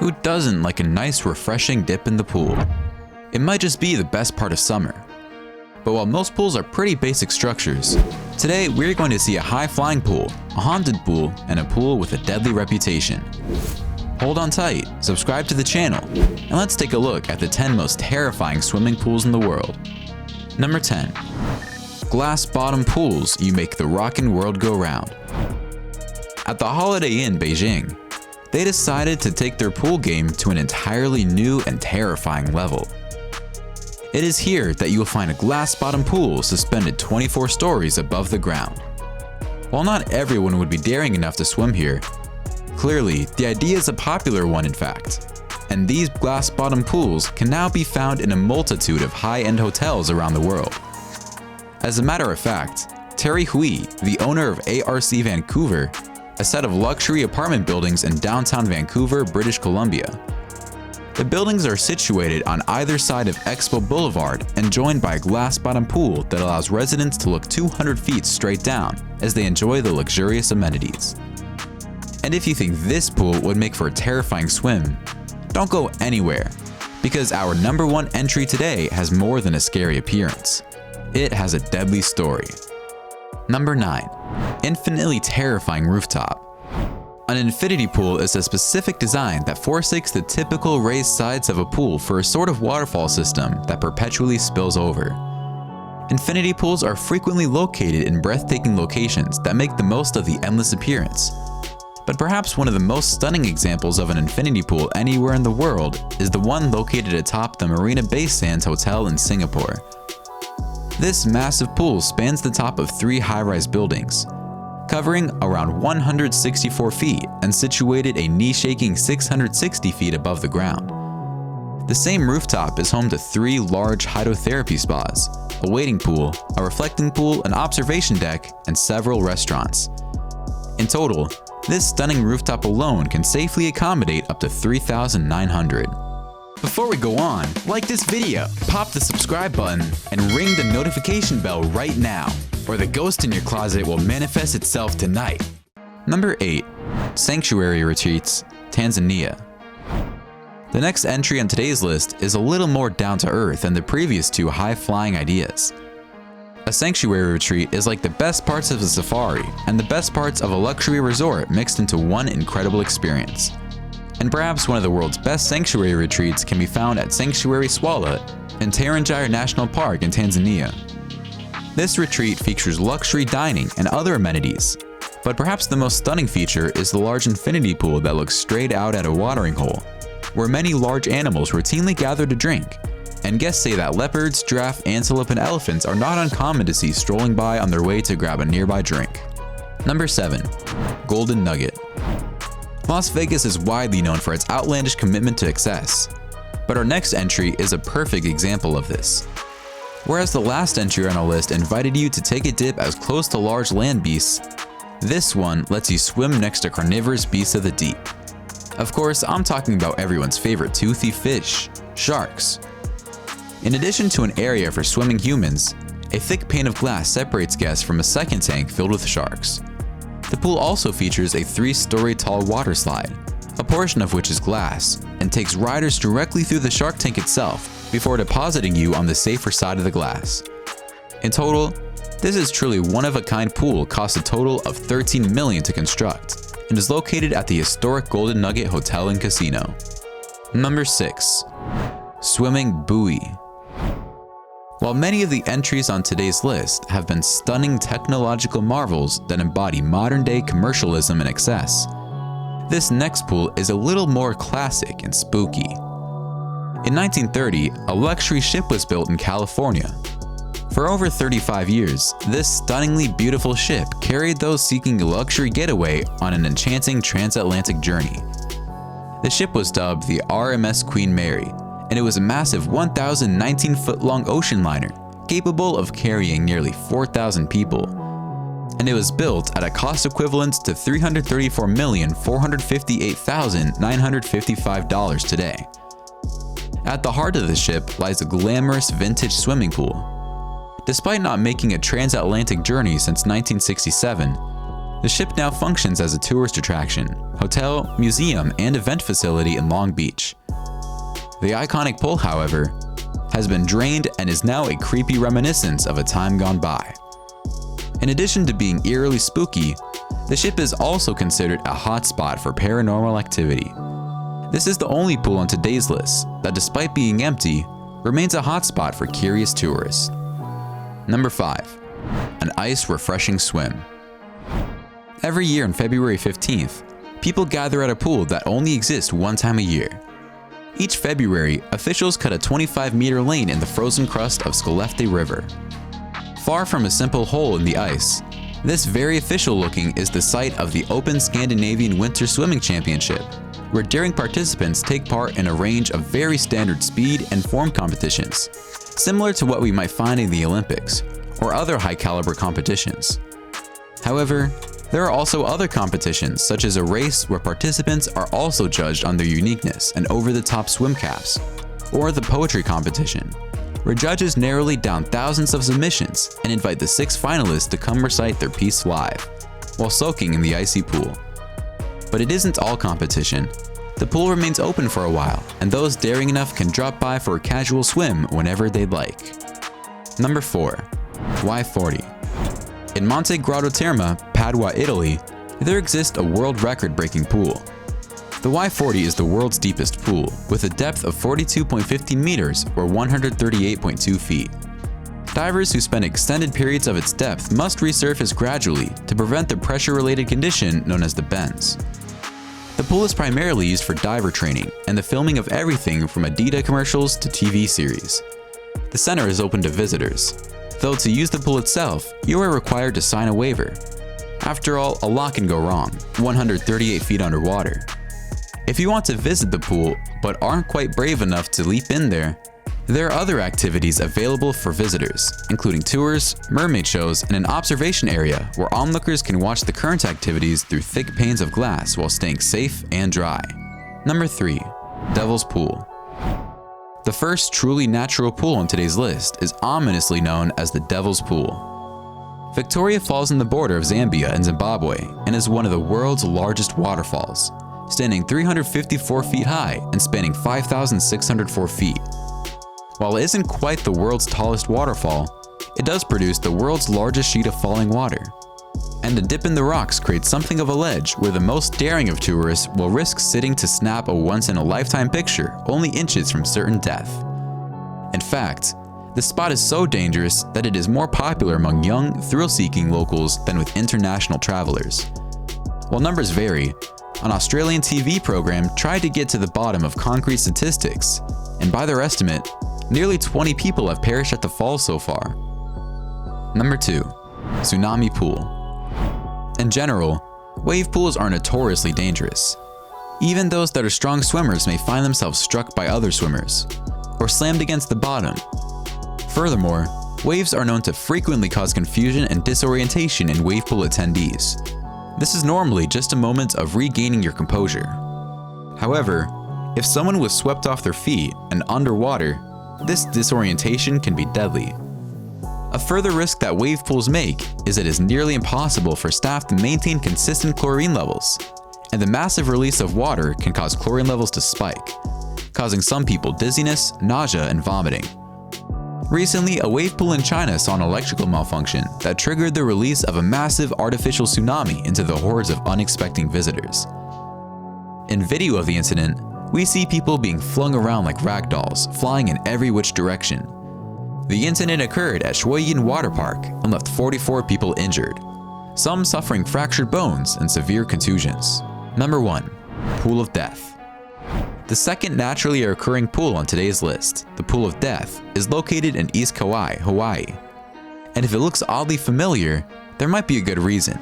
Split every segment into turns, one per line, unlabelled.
Who doesn't like a nice refreshing dip in the pool? It might just be the best part of summer. But while most pools are pretty basic structures, today we're going to see a high-flying pool, a haunted pool, and a pool with a deadly reputation. Hold on tight, subscribe to the channel, and let's take a look at the 10 most terrifying swimming pools in the world. Number 10. Glass bottom pools you make the rockin' world go round. At the Holiday Inn Beijing, they decided to take their pool game to an entirely new and terrifying level. It is here that you will find a glass bottom pool suspended 24 stories above the ground. While not everyone would be daring enough to swim here, clearly the idea is a popular one in fact, and these glass bottom pools can now be found in a multitude of high-end hotels around the world. As a matter of fact, Terry Hui, the owner of ARC Vancouver, a set of luxury apartment buildings in downtown Vancouver, British Columbia. The buildings are situated on either side of Expo Boulevard and joined by a glass bottom pool that allows residents to look 200 feet straight down as they enjoy the luxurious amenities. And if you think this pool would make for a terrifying swim, don't go anywhere, because our number one entry today has more than a scary appearance. It has a deadly story. Number 9. Infinitely terrifying rooftop. An infinity pool is a specific design that forsakes the typical raised sides of a pool for a sort of waterfall system that perpetually spills over. Infinity pools are frequently located in breathtaking locations that make the most of the endless appearance. But perhaps one of the most stunning examples of an infinity pool anywhere in the world is the one located atop the Marina Bay Sands Hotel in Singapore. This massive pool spans the top of 3 high-rise buildings, covering around 164 feet and situated a knee-shaking 660 feet above the ground. The same rooftop is home to 3 large hydrotherapy spas, a wading pool, a reflecting pool, an observation deck, and several restaurants. In total, this stunning rooftop alone can safely accommodate up to 3,900. Before we go on, like this video, pop the subscribe button, and ring the notification bell right now, or the ghost in your closet will manifest itself tonight. Number 8. Sanctuary Retreats, Tanzania. The next entry on today's list is a little more down to earth than the previous 2 high-flying ideas. A sanctuary retreat is like the best parts of a safari and the best parts of a luxury resort mixed into one incredible experience. And perhaps one of the world's best sanctuary retreats can be found at Sanctuary Swala in Tarangire National Park in Tanzania. This retreat features luxury dining and other amenities, but perhaps the most stunning feature is the large infinity pool that looks straight out at a watering hole, where many large animals routinely gather to drink. And guests say that leopards, giraffe, antelope, and elephants are not uncommon to see strolling by on their way to grab a nearby drink. Number 7. Golden Nugget. Las Vegas is widely known for its outlandish commitment to excess, but our next entry is a perfect example of this. Whereas the last entry on our list invited you to take a dip as close to large land beasts, this one lets you swim next to carnivorous beasts of the deep. Of course, I'm talking about everyone's favorite toothy fish, sharks. In addition to an area for swimming humans, a thick pane of glass separates guests from a second tank filled with sharks. The pool also features a 3-story tall water slide, a portion of which is glass, and takes riders directly through the shark tank itself before depositing you on the safer side of the glass. In total, this is truly one-of-a-kind pool, costs a total of $13 million to construct, and is located at the historic Golden Nugget Hotel and Casino. Number 6. Swimming Buoy. While many of the entries on today's list have been stunning technological marvels that embody modern-day commercialism and excess, this next pool is a little more classic and spooky. In 1930, a luxury ship was built in California. For over 35 years, this stunningly beautiful ship carried those seeking a luxury getaway on an enchanting transatlantic journey. The ship was dubbed the RMS Queen Mary, and it was a massive 1,019-foot-long ocean liner, capable of carrying nearly 4,000 people. And it was built at a cost equivalent to $334,458,955 today. At the heart of the ship lies a glamorous vintage swimming pool. Despite not making a transatlantic journey since 1967, The ship now functions as a tourist attraction, hotel, museum, and event facility in Long Beach. The iconic pool, however, has been drained and is now a creepy reminiscence of a time gone by. In addition to being eerily spooky, the ship is also considered a hotspot for paranormal activity. This is the only pool on today's list that, despite being empty, remains a hotspot for curious tourists. Number 5. An ice refreshing swim. Every year on February 15th, people gather at a pool that only exists one time a year. Each February, officials cut a 25-meter lane in the frozen crust of Skellefteå River. Far from a simple hole in the ice, this very official-looking is the site of the Open Scandinavian Winter Swimming Championship, where daring participants take part in a range of very standard speed and form competitions, similar to what we might find in the Olympics or other high-caliber competitions. However, there are also other competitions, such as a race where participants are also judged on their uniqueness and over-the-top swim caps, or the poetry competition, where judges narrowly down thousands of submissions and invite the 6 finalists to come recite their piece live, while soaking in the icy pool. But it isn't all competition. The pool remains open for a while, and those daring enough can drop by for a casual swim whenever they'd like. Number 4. Y40. In Monte Grotto Terme, Padua, Italy, there exists a world record-breaking pool. The Y40 is the world's deepest pool, with a depth of 42.15 meters or 138.2 feet. Divers who spend extended periods of its depth must resurface gradually to prevent the pressure-related condition known as the bends. The pool is primarily used for diver training and the filming of everything from Adidas commercials to TV series. The center is open to visitors, though to use the pool itself, you are required to sign a waiver. After all, a lot can go wrong, 138 feet underwater. If you want to visit the pool but aren't quite brave enough to leap in there are other activities available for visitors, including tours, mermaid shows, and an observation area where onlookers can watch the current activities through thick panes of glass while staying safe and dry. Number 3. Devil's Pool. The first truly natural pool on today's list is ominously known as the Devil's Pool. Victoria falls on the border of Zambia and Zimbabwe and is one of the world's largest waterfalls, standing 354 feet high and spanning 5,604 feet. While it isn't quite the world's tallest waterfall, it does produce the world's largest sheet of falling water. And the dip in the rocks creates something of a ledge where the most daring of tourists will risk sitting to snap a once-in-a-lifetime picture only inches from certain death. In fact, the spot is so dangerous that it is more popular among young, thrill-seeking locals than with international travelers. While numbers vary, an Australian TV program tried to get to the bottom of concrete statistics, and by their estimate, nearly 20 people have perished at the falls so far. Number 2. Tsunami Pool. In general, wave pools are notoriously dangerous. Even those that are strong swimmers may find themselves struck by other swimmers, or slammed against the bottom. Furthermore, waves are known to frequently cause confusion and disorientation in wave pool attendees. This is normally just a moment of regaining your composure. However, if someone was swept off their feet and underwater, this disorientation can be deadly. A further risk that wave pools make is it is nearly impossible for staff to maintain consistent chlorine levels, and the massive release of water can cause chlorine levels to spike, causing some people dizziness, nausea, and vomiting. Recently, a wave pool in China saw an electrical malfunction that triggered the release of a massive artificial tsunami into the hordes of unexpected visitors. In video of the incident, we see people being flung around like rag dolls, flying in every which direction. The incident occurred at Shuoyin Water Park and left 44 people injured, some suffering fractured bones and severe contusions. Number 1. Pool of Death. The second naturally occurring pool on today's list, the Pool of Death, is located in East Kauai, Hawaii. And if it looks oddly familiar, there might be a good reason.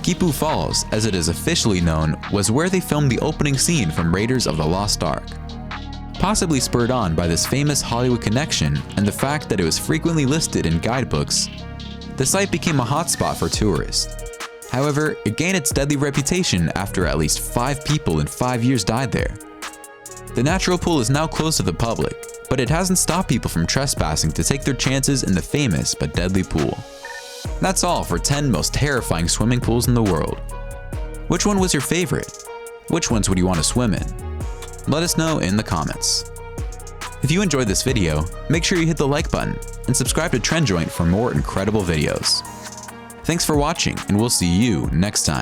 Kipu Falls, as it is officially known, was where they filmed the opening scene from Raiders of the Lost Ark. Possibly spurred on by this famous Hollywood connection and the fact that it was frequently listed in guidebooks, the site became a hotspot for tourists. However, it gained its deadly reputation after at least 5 people in 5 years died there. The natural pool is now closed to the public, but it hasn't stopped people from trespassing to take their chances in the famous but deadly pool. That's all for 10 most terrifying swimming pools in the world. Which one was your favorite? Which ones would you want to swim in? Let us know in the comments. If you enjoyed this video, make sure you hit the like button and subscribe to TrendJoint for more incredible videos. Thanks for watching, and we'll see you next time.